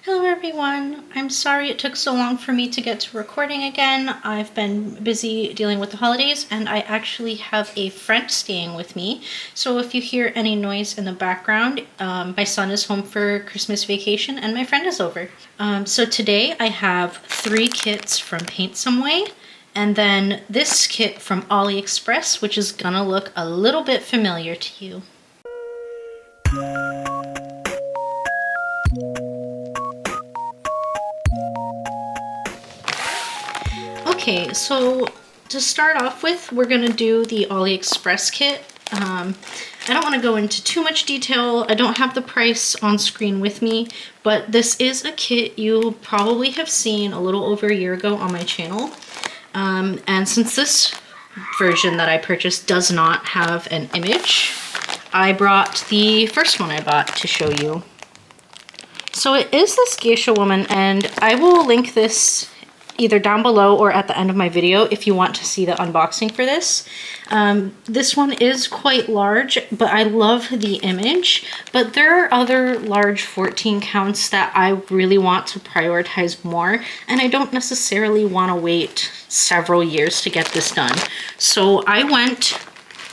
Hello everyone! I'm sorry it took so long for me to get to recording again. I've been busy dealing with the holidays and I actually have a friend staying with me. So if you hear any noise in the background, my son is home for Christmas vacation and my friend is over. So today I have 3 kits from Paint Some Way and then this kit from AliExpress, which is gonna look a little bit familiar to you. Okay, so to start off with, we're gonna do the AliExpress kit. I don't want to go into too much detail. I don't have the price on screen with me, but this is a kit you probably have seen a little over a year ago on my channel. And since this version that I purchased does not have an image, I brought the first one I bought to show you. So it is this geisha woman, and I will link this either down below or at the end of my video if you want to see the unboxing for this. This one is quite large, but I love the image. But there are other large 14 counts that I really want to prioritize more, and I don't necessarily want to wait several years to get this done. So I went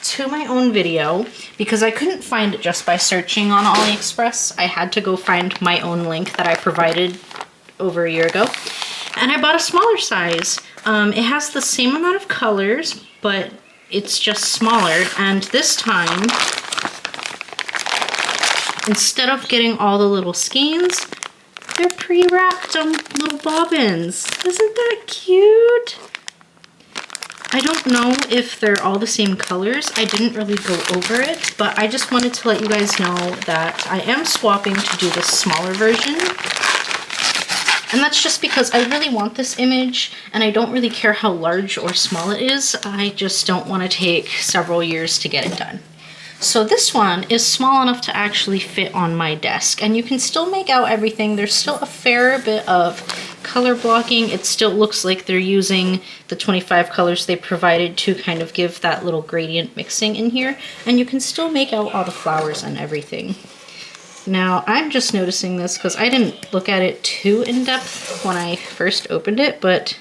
to my own video because I couldn't find it just by searching on AliExpress. I had to go find my own link that I provided over a year ago. And I bought a smaller size. It has the same amount of colors, but it's just smaller. And this time, instead of getting all the little skeins, they're pre-wrapped on little bobbins. Isn't that cute? I don't know if they're all the same colors. I didn't really go over it, but I just wanted to let you guys know that I am swapping to do the smaller version. And that's just because I really want this image and I don't really care how large or small it is. I just don't want to take several years to get it done. So this one is small enough to actually fit on my desk, and you can still make out everything. There's still a fair bit of color blocking. It still looks like they're using the 25 colors they provided to kind of give that little gradient mixing in here, and you can still make out all the flowers and everything. Now, I'm just noticing this because I didn't look at it too in depth when I first opened it, but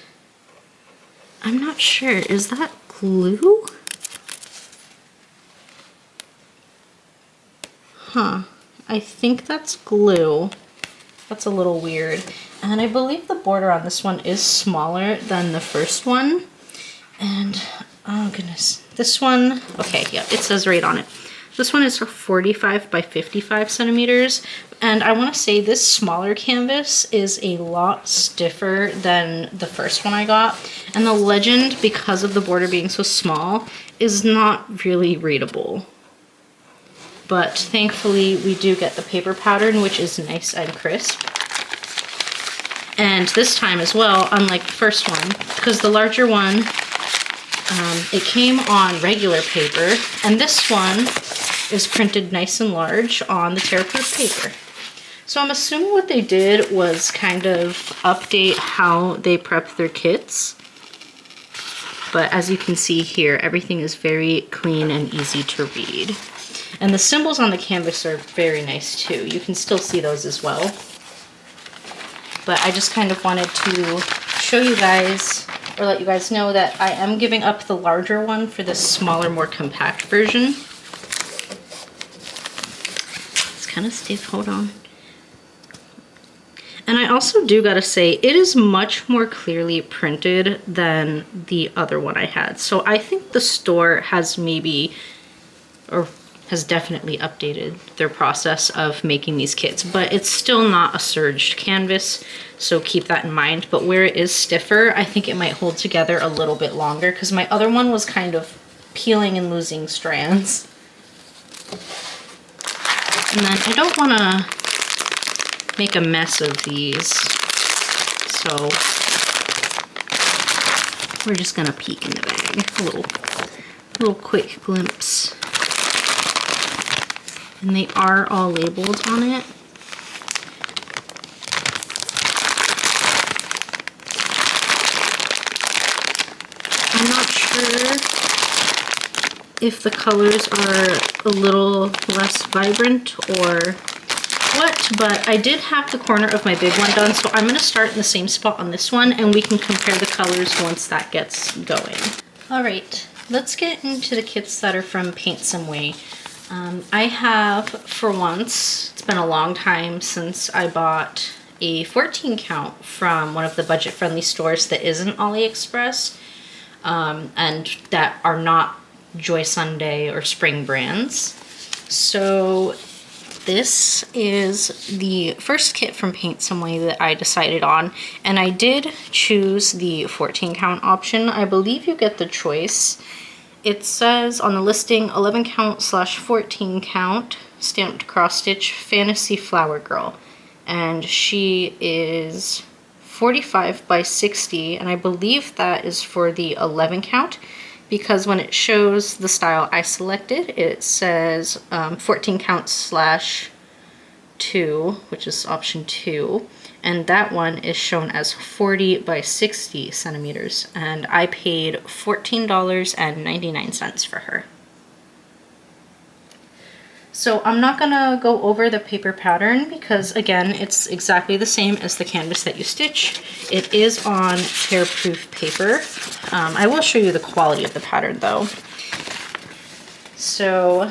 I'm not sure. Is that glue? Huh. I think that's glue. That's a little weird. And I believe the border on this one is smaller than the first one. And, oh goodness. This one, okay, yeah, it says right on it. This one is 45 by 55 centimeters, and I want to say this smaller canvas is a lot stiffer than the first one I got, and the legend, because of the border being so small, is not really readable. But thankfully we do get the paper pattern, which is nice and crisp. And this time as well, unlike the first one, because the larger one, it came on regular paper, and this one is printed nice and large on the tear-proof paper. So I'm assuming what they did was kind of update how they prep their kits. But as you can see here, everything is very clean and easy to read. And the symbols on the canvas are very nice too. You can still see those as well. But I just kind of wanted to show you guys, or let you guys know that I am giving up the larger one for this smaller, more compact version. Kind of stiff, hold on. And I also do gotta say, it is much more clearly printed than the other one I had. So I think the store has maybe, or has definitely updated their process of making these kits, but it's still not a serged canvas, so keep that in mind. But where it is stiffer, I think it might hold together a little bit longer, because my other one was kind of peeling and losing strands. And then I don't want to make a mess of these, so we're just going to peek in the bag, a little quick glimpse. And they are all labeled on it. I'm not sure if the colors are a little less vibrant or what, but I did have the corner of my big one done, so I'm going to start in the same spot on this one, and we can compare the colors once that gets going. Alright, let's get into the kits that are from Paint Some Way. I have, for once, it's been a long time since I bought a 14 count from one of the budget-friendly stores that isn't AliExpress, and that are not Joy Sunday or Spring brands. So this is the first kit from Paint Some Way that I decided on, and I did choose the 14 count option. I believe you get the choice. It says on the listing 11 count / 14 count stamped cross stitch fantasy flower girl, and she is 45 by 60, and I believe that is for the 11 count, because when it shows the style I selected, it says 14 count / 2, which is option 2, and that one is shown as 40 by 60 centimeters, and I paid $14.99 for her. So I'm not gonna go over the paper pattern because, again, it's exactly the same as the canvas that you stitch. It is on tear-proof paper. I will show you the quality of the pattern though. So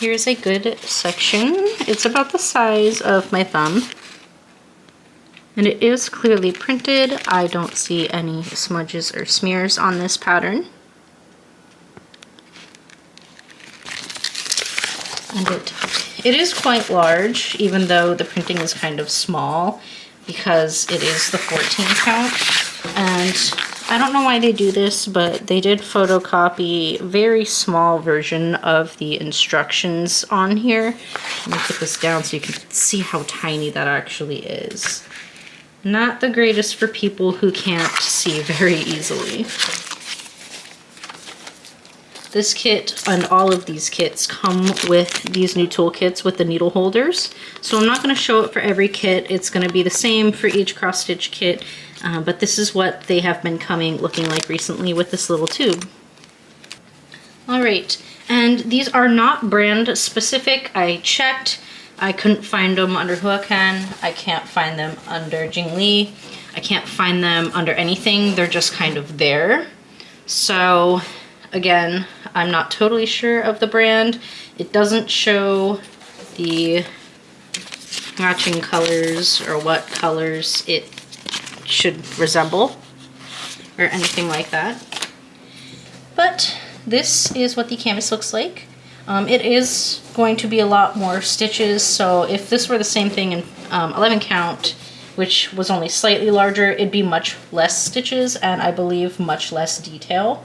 here's a good section. It's about the size of my thumb, and it is clearly printed. I don't see any smudges or smears on this pattern. And it is quite large, even though the printing is kind of small, because it is the 14 count. And I don't know why they do this, but they did photocopy a very small version of the instructions on here. Let me put this down so you can see how tiny that actually is. Not the greatest for people who can't see very easily. This kit and all of these kits come with these new toolkits with the needle holders. So I'm not going to show it for every kit. It's going to be the same for each cross stitch kit, but this is what they have been coming looking like recently with this little tube. Alright, and these are not brand specific. I checked. I couldn't find them under Huacan. I can't find them under Jingli. I can't find them under anything. They're just kind of there. So again, I'm not totally sure of the brand. It doesn't show the matching colors or what colors it should resemble or anything like that. But this is what the canvas looks like. It is going to be a lot more stitches, so if this were the same thing in 11 count, which was only slightly larger, it'd be much less stitches and I believe much less detail.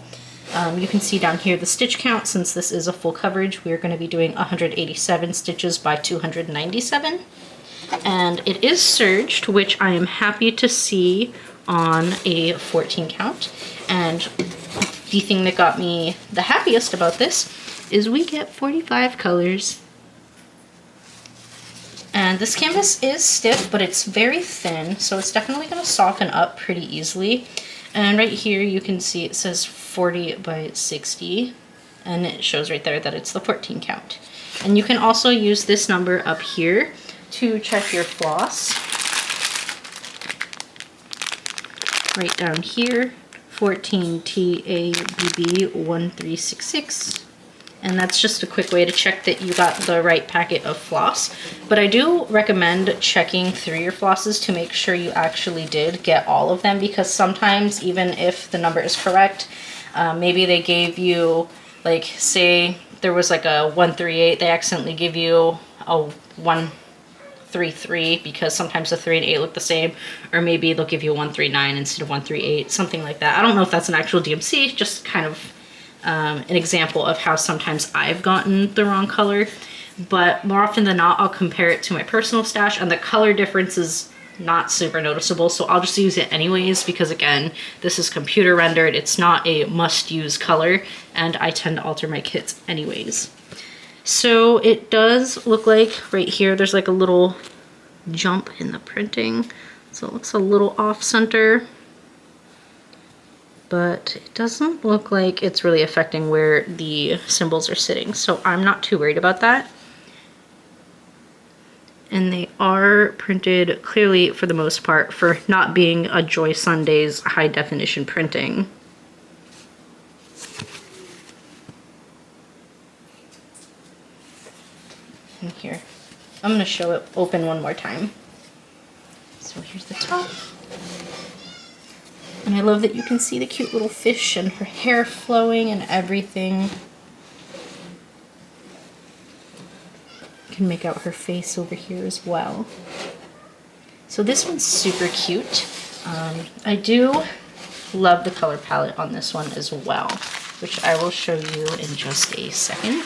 You can see down here the stitch count. Since this is a full coverage, we are going to be doing 187 stitches by 297. And it is serged, which I am happy to see on a 14 count. And the thing that got me the happiest about this is we get 45 colors. And this canvas is stiff, but it's very thin, so it's definitely going to soften up pretty easily. And right here you can see it says 40 by 60, and it shows right there that it's the 14 count. And you can also use this number up here to check your floss. Right down here, 14TABB1366. And that's just a quick way to check that you got the right packet of floss. But I do recommend checking through your flosses to make sure you actually did get all of them, because sometimes even if the number is correct, maybe they gave you, like, say there was like a 138, they accidentally give you a 133 because sometimes the 3 and 8 look the same, or maybe they'll give you a 139 instead of 138, something like that. I don't know if that's an actual DMC, just kind of an example of how sometimes I've gotten the wrong color, but more often than not I'll compare it to my personal stash and the color difference is not super noticeable, so I'll just use it anyways because, again, this is computer rendered, it's not a must-use color, and I tend to alter my kits anyways. So it does look like right here there's like a little jump in the printing, so it looks a little off-center, but it doesn't look like it's really affecting where the symbols are sitting, so I'm not too worried about that. And they are printed clearly for the most part for not being a Joy Sundays high definition printing. And here, I'm going to show it open one more time. So here's the top. And I love that you can see the cute little fish and her hair flowing and everything. You can make out her face over here as well. So this one's super cute. I do love the color palette on this one as well, which I will show you in just a second.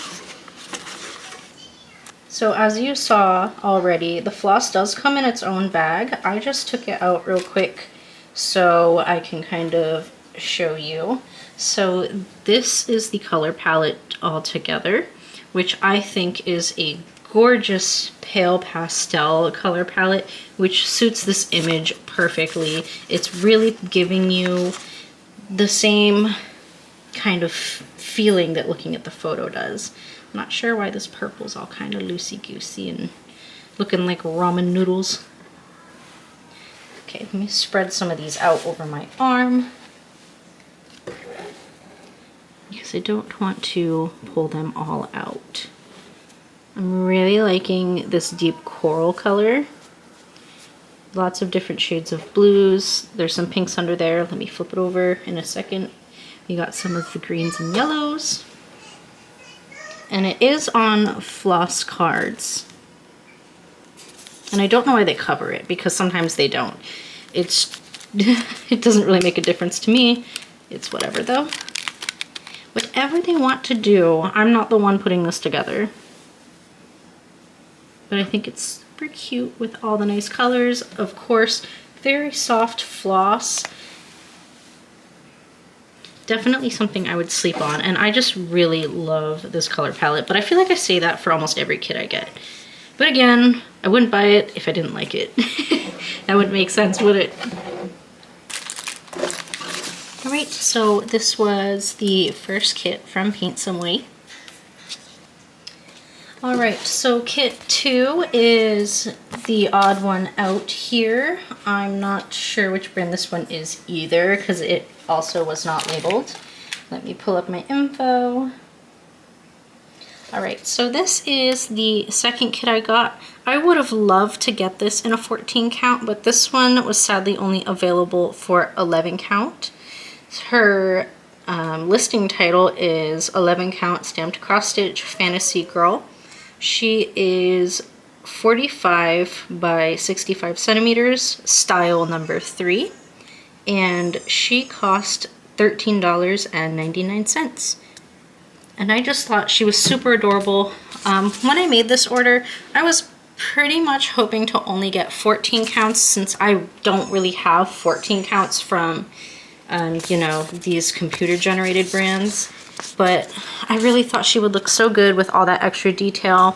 So as you saw already, the floss does come in its own bag. I just took it out real quick so I can kind of show you. So this is the color palette all together, which I think is a gorgeous pale pastel color palette, which suits this image perfectly. It's really giving you the same kind of feeling that looking at the photo does. I'm not sure why this purple's all kind of loosey-goosey and looking like ramen noodles. Okay, let me spread some of these out over my arm, because I don't want to pull them all out. I'm really liking this deep coral color. Lots of different shades of blues. There's some pinks under there. Let me flip it over in a second. We got some of the greens and yellows. And it is on floss cards. And I don't know why they cover it, because sometimes they don't. It doesn't really make a difference to me. It's whatever though. Whatever they want to do, I'm not the one putting this together. But I think it's super cute with all the nice colors. Of course, very soft floss. Definitely something I would sleep on, and I just really love this color palette, but I feel like I say that for almost every kit I get. But again, I wouldn't buy it if I didn't like it. That wouldn't make sense, would it? Alright, so this was the first kit from Paint Some Way. Alright, so kit 2 is the odd one out here. I'm not sure which brand this one is either, because it also was not labeled. Let me pull up my info. Alright, so this is the second kit I got. I would have loved to get this in a 14 count, but this one was sadly only available for 11 count. Her listing title is 11 count stamped cross stitch fantasy girl. She is 45 by 65 centimeters, style number 3, and she cost $13.99. And I just thought she was super adorable. When I made this order, I was pretty much hoping to only get 14 counts, since I don't really have 14 counts from, you know, these computer generated brands. But I really thought she would look so good with all that extra detail,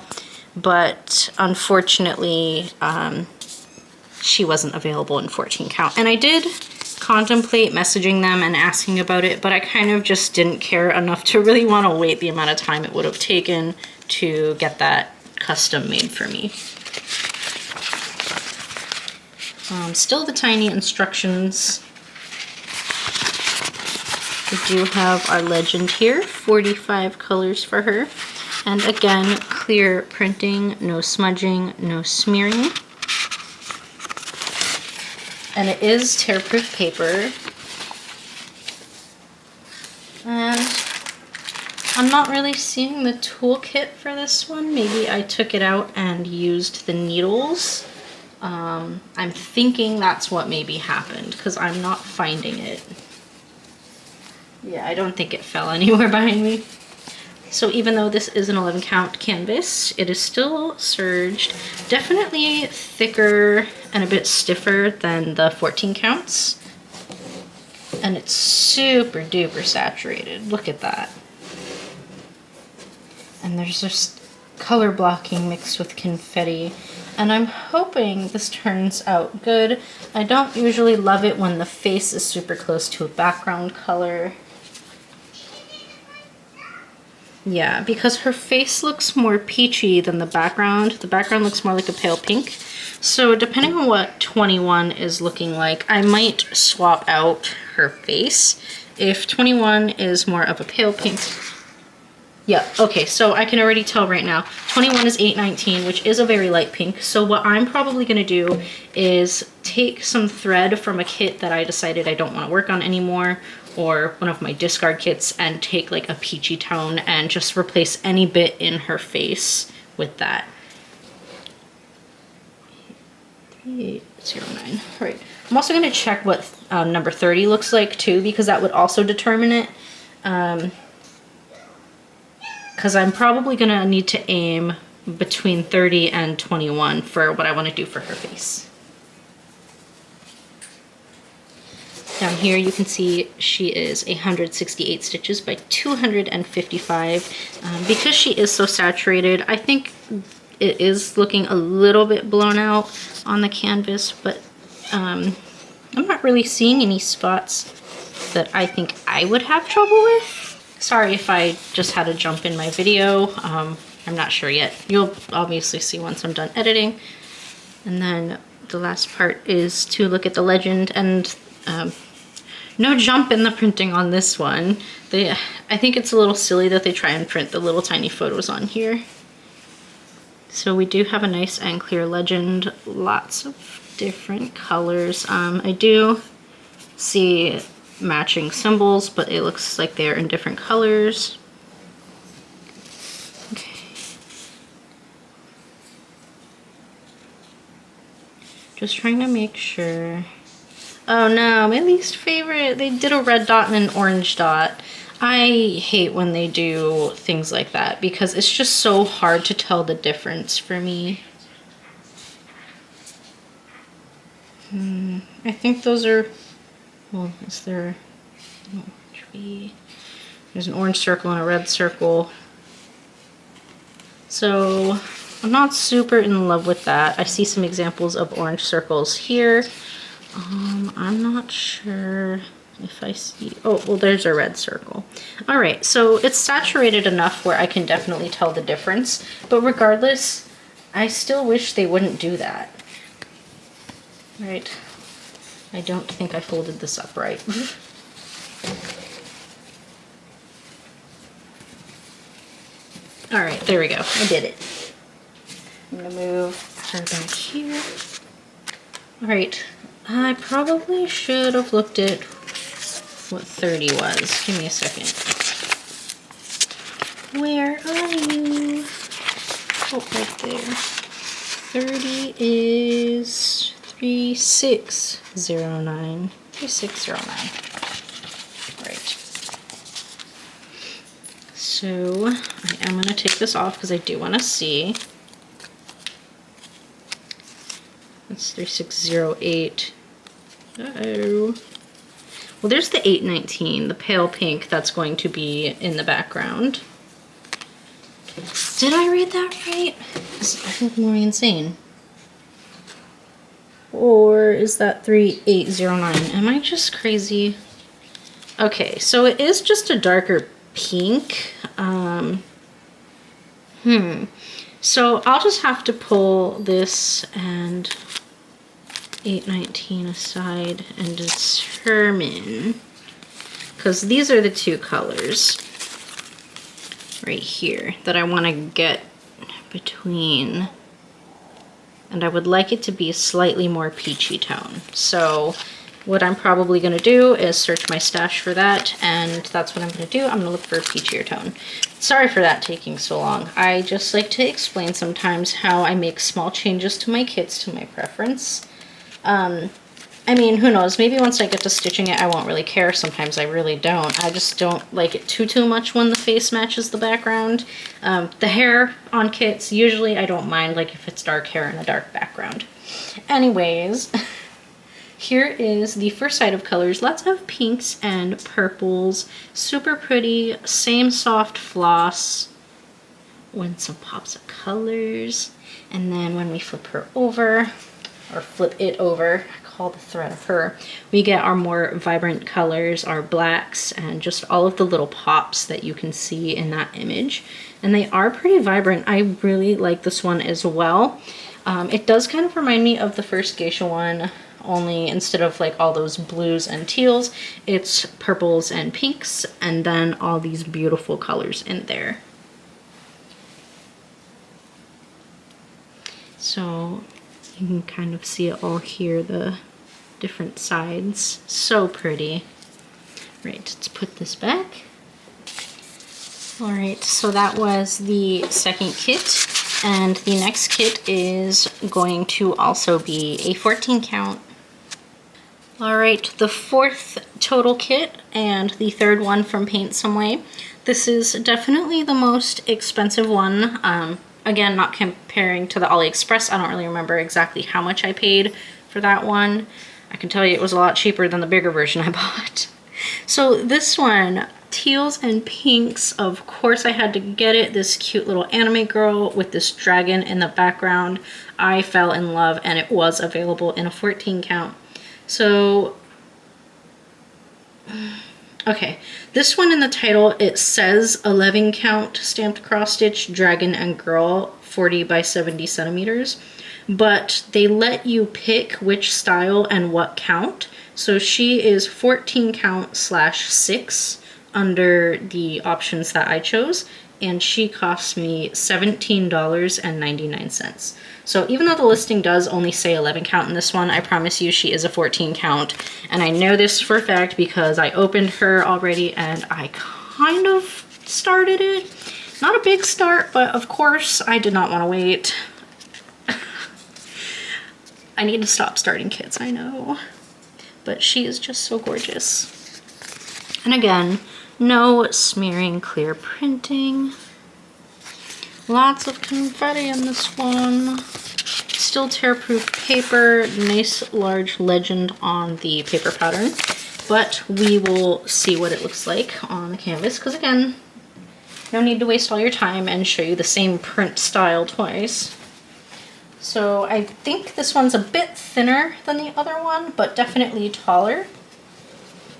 but unfortunately she wasn't available in 14 count. And I did contemplate messaging them and asking about it, but I kind of just didn't care enough to really want to wait the amount of time it would have taken to get that custom made for me. Still the tiny instructions. We do have our legend here, 45 colors for her. And again, clear printing, no smudging, no smearing. And it is tear-proof paper. And I'm not really seeing the toolkit for this one. Maybe I took it out and used the needles. I'm thinking that's what maybe happened, because I'm not finding it. Yeah, I don't think it fell anywhere behind me. So even though this is an 11 count canvas, it is still serged. Definitely thicker and a bit stiffer than the 14 counts. And it's super duper saturated. Look at that. And there's just color blocking mixed with confetti. And I'm hoping this turns out good. I don't usually love it when the face is super close to a background color. Yeah, because her face looks more peachy than the background. The background looks more like a pale pink. So depending on what 21 is looking like, I might swap out her face. If 21 is more of a pale pink, yeah, okay, so I can already tell right now, 21 is 819, which is a very light pink. So what I'm probably gonna do is take some thread from a kit that I decided I don't wanna work on anymore, or one of my discard kits, and take like a peachy tone and just replace any bit in her face with that. 3809, all right. I'm also gonna check what number 30 looks like too, because that would also determine it. Because I'm probably gonna need to aim between 30 and 21 for what I wanna do for her face. Down here you can see she is 168 stitches by 255. Because she is so saturated, I think it is looking a little bit blown out on the canvas, but I'm not really seeing any spots that I think I would have trouble with. Sorry if I just had to jump in my video. I'm not sure yet. You'll obviously see once I'm done editing. And then the last part is to look at the legend, and no jump in the printing on this one. I think it's a little silly that they try and print the little tiny photos on here. So we do have a nice and clear legend, lots of different colors. I do see matching symbols, but it looks like they're in different colors. Okay. Just trying to make sure. Oh no, my least favorite. They did a red dot and an orange dot. I hate when they do things like that because it's just so hard to tell the difference for me. I think those are, well, is there an orange? There's an orange circle and a red circle. So I'm not super in love with that. I see some examples of orange circles here. I'm not sure if I see, oh, well, there's a red circle. All right, so it's saturated enough where I can definitely tell the difference, but regardless, I still wish they wouldn't do that. Right, I don't think I folded this up right. All right, there we go, I did it. I'm gonna move her back here. All right, I probably should have looked at what 30 was. Give me a second. Where are you? Oh, right there. 30 is 3609. 3609. Right. So I am going to take this off because I do want to see. That's 3608. Uh-oh. Well, there's the 819, the pale pink that's going to be in the background. Did I read that right? I think I'm going insane. Or is that 3809? Am I just crazy? Okay, so it is just a darker pink. So I'll just have to pull this and 819 aside and determine, because these are the two colors right here that I want to get between, and I would like it to be a slightly more peachy tone. So what I'm probably going to do is search my stash for that, and that's what I'm going to do. I'm going to look for a peachier tone. Sorry for that taking so long. I just like to explain sometimes how I make small changes to my kits to my preference. I mean, who knows, maybe once I get to stitching it I won't really care. Sometimes I really don't. I just don't like it too much when the face matches the background. The hair on kits, usually I don't mind, like if it's dark hair and a dark background. Anyways, here is the first side of colors. Lots of pinks and purples. Super pretty, same soft floss. With some pops of colors. And then when we flip her over, or flip it over, I call the thread of her, we get our more vibrant colors, our blacks, and just all of the little pops that you can see in that image. And they are pretty vibrant. I really like this one as well. It does kind of remind me of the first geisha one, only instead of like all those blues and teals, it's purples and pinks, and then all these beautiful colors in there. So you can kind of see it all here, the different sides. So pretty. Right, let's put this back. All right, so that was the second kit. And the next kit is going to also be a 14 count. All right, the fourth total kit and the third one from Paint Some Way. This is definitely the most expensive one. Again, not comparing to the AliExpress. I don't really remember exactly how much I paid for that one. I can tell you it was a lot cheaper than the bigger version I bought. So this one, teals and pinks, of course I had to get it. This cute little anime girl with this dragon in the background. I fell in love, and it was available in a 14 count. So, okay, this one in the title, it says 11 count stamped cross stitch dragon and girl 40 by 70 centimeters, but they let you pick which style and what count. So she is 14 count /6 under the options that I chose, and she cost me $17.99. So even though the listing does only say 11 count in this one, I promise you she is a 14 count. And I know this for a fact because I opened her already and I kind of started it. Not a big start, but of course I did not want to wait. I need to stop starting kits, I know. But she is just so gorgeous. And again, no smearing, clear printing. Lots of confetti in this one. Still tear-proof paper. Nice large legend on the paper pattern. But we will see what it looks like on the canvas, because again, no need to waste all your time and show you the same print style twice. So I think this one's a bit thinner than the other one, but definitely taller.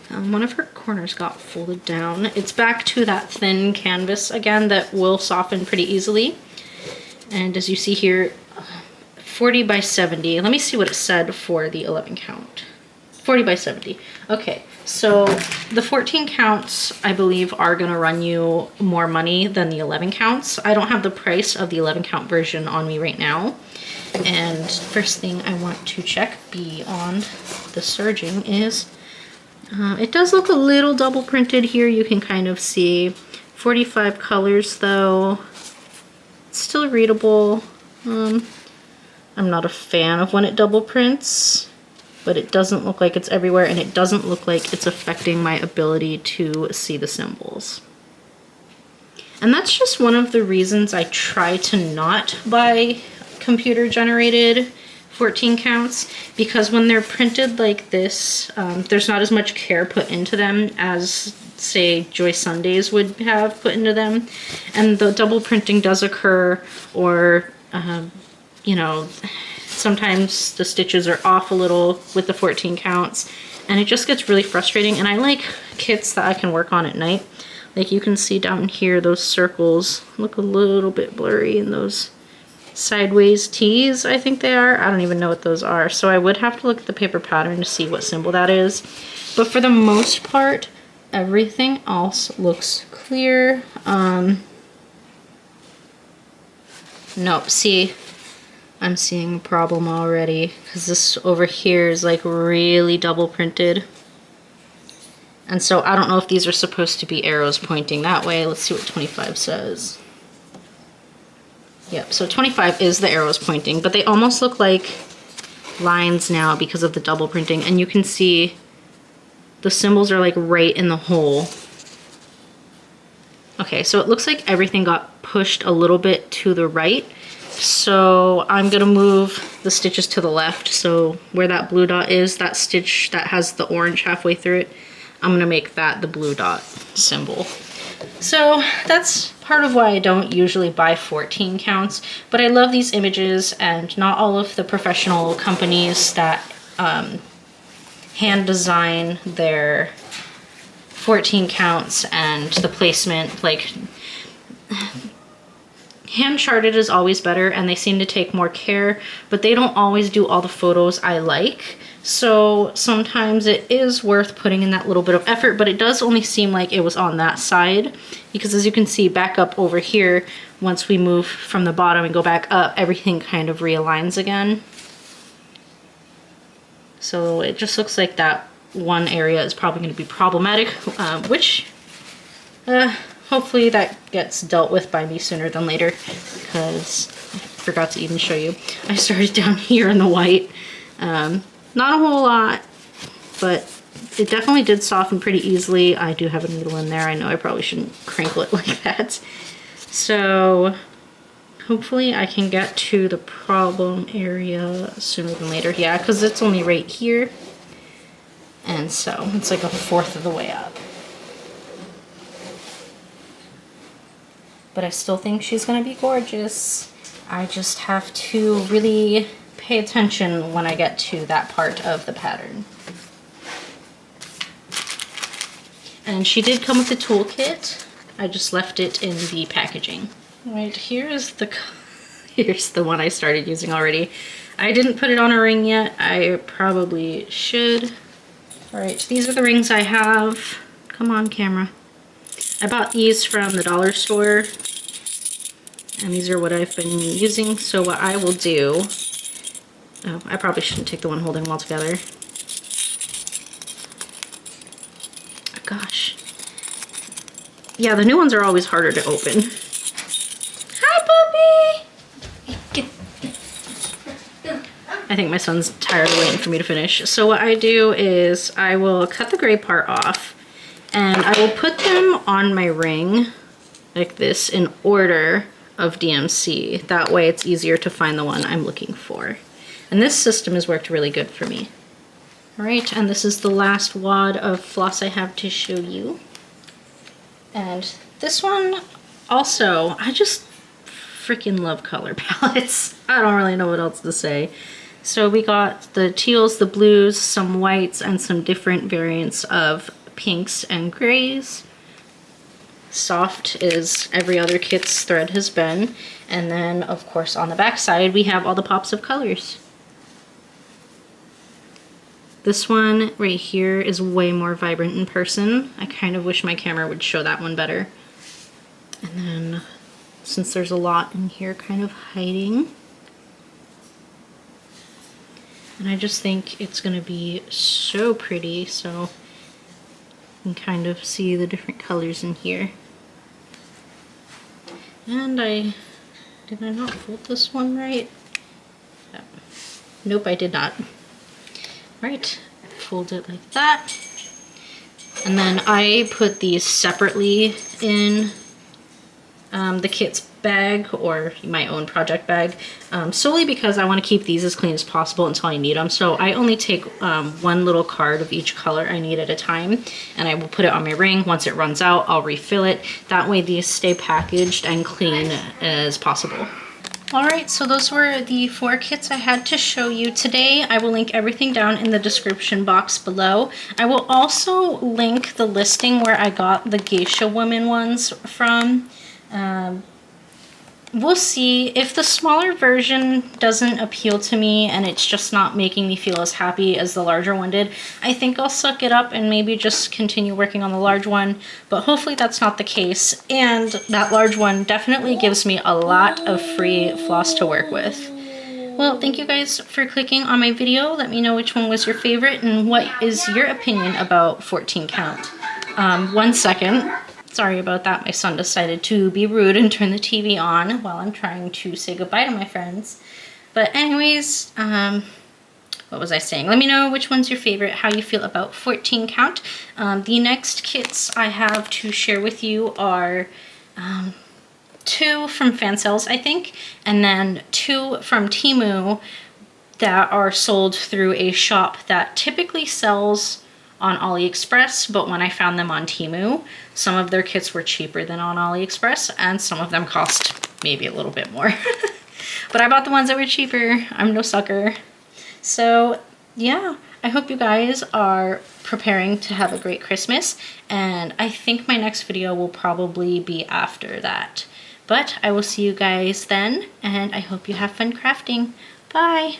One of her corners got folded down. It's back to that thin canvas again that will soften pretty easily. And as you see here, 40 by 70. Let me see what it said for the 11 count. 40 by 70. Okay, so the 14 counts, I believe, are gonna run you more money than the 11 counts. I don't have the price of the 11 count version on me right now. And first thing I want to check beyond the serging is, it does look a little double printed here. You can kind of see 45 colors though. It's still readable. I'm not a fan of when it double prints, but it doesn't look like it's everywhere, and it doesn't look like it's affecting my ability to see the symbols. And that's just one of the reasons I try to not buy computer generated 14 counts, because when they're printed like this, there's not as much care put into them as, say, Joy Sundays would have put into them. And the double printing does occur, or, you know, sometimes the stitches are off a little with the 14 counts, and it just gets really frustrating. And I like kits that I can work on at night. Like you can see down here, those circles look a little bit blurry, and those sideways T's, I think they are. I don't even know what those are. So I would have to look at the paper pattern to see what symbol that is. But for the most part, everything else looks clear. Nope, see, I'm seeing a problem already, because this over here is like really double printed. And so I don't know if these are supposed to be arrows pointing that way. Let's see what 25 says. Yep, so 25 is the arrows pointing, but they almost look like lines now because of the double printing, and you can see the symbols are like right in the hole. Okay, so it looks like everything got pushed a little bit to the right, so I'm gonna move the stitches to the left. So where that blue dot is, that stitch that has the orange halfway through it, I'm gonna make that the blue dot symbol. So that's part of why I don't usually buy 14 counts, but I love these images, and not all of the professional companies that hand design their 14 counts and the placement. Like, hand charted is always better, and they seem to take more care, but they don't always do all the photos I like. So sometimes it is worth putting in that little bit of effort, but it does only seem like it was on that side, because as you can see back up over here, once we move from the bottom and go back up, everything kind of realigns again. So it just looks like that one area is probably going to be problematic, which hopefully that gets dealt with by me sooner than later, because I forgot to even show you. I started down here in the white. Not a whole lot, but it definitely did soften pretty easily. I do have a needle in there. I know I probably shouldn't crinkle it like that. So hopefully I can get to the problem area sooner than later. Yeah, because it's only right here. And so it's like 1/4 of the way up. But I still think she's gonna be gorgeous. I just have to really pay attention when I get to that part of the pattern. And she did come with the toolkit. I just left it in the packaging. Right, here's the one I started using already. I didn't put it on a ring yet. I probably should. All right, these are the rings I have. Come on, camera. I bought these from the dollar store, and these are what I've been using. So what I will do, oh, I probably shouldn't take the one holding them all together. Gosh. Yeah, the new ones are always harder to open. Hi, puppy! I think my son's tired of waiting for me to finish. So what I do is I will cut the gray part off, and I will put them on my ring like this in order of DMC. That way it's easier to find the one I'm looking for. And this system has worked really good for me. All right, and this is the last wad of floss I have to show you. And this one also, I just freaking love color palettes. I don't really know what else to say. So we got the teals, the blues, some whites, and some different variants of pinks and grays. Soft as every other kit's thread has been. And then, of course, on the back side, we have all the pops of colors. This one right here is way more vibrant in person. I kind of wish my camera would show that one better. And then, since there's a lot in here kind of hiding, and I just think it's gonna be so pretty, so you can kind of see the different colors in here. And did I not fold this one right? Nope, I did not. Right, fold it like that. And then I put these separately in the kit's bag, or my own project bag, solely because I want to keep these as clean as possible until I need them. So I only take one little card of each color I need at a time, and I will put it on my ring. Once it runs out, I'll refill it. That way these stay packaged and clean as possible. All right, so those were the 4 kits I had to show you today. I will link everything down in the description box below. I will also link the listing where I got the geisha woman ones from. We'll see. If the smaller version doesn't appeal to me and it's just not making me feel as happy as the larger one did, I think I'll suck it up and maybe just continue working on the large one, but hopefully that's not the case. And that large one definitely gives me a lot of free floss to work with. Well, thank you guys for clicking on my video. Let me know which one was your favorite and what is your opinion about 14 count. 1 second. Sorry about that. My son decided to be rude and turn the TV on while I'm trying to say goodbye to my friends. But anyways, what was I saying? Let me know which one's your favorite, how you feel about 14 count. The next kits I have to share with you are 2 from Fansells, I think, and then 2 from Temu that are sold through a shop that typically sells on AliExpress, but when I found them on Temu, some of their kits were cheaper than on AliExpress, and some of them cost maybe a little bit more. But I bought the ones that were cheaper. I'm no sucker. So yeah, I hope you guys are preparing to have a great Christmas, and I think my next video will probably be after that. But I will see you guys then, and I hope you have fun crafting. Bye!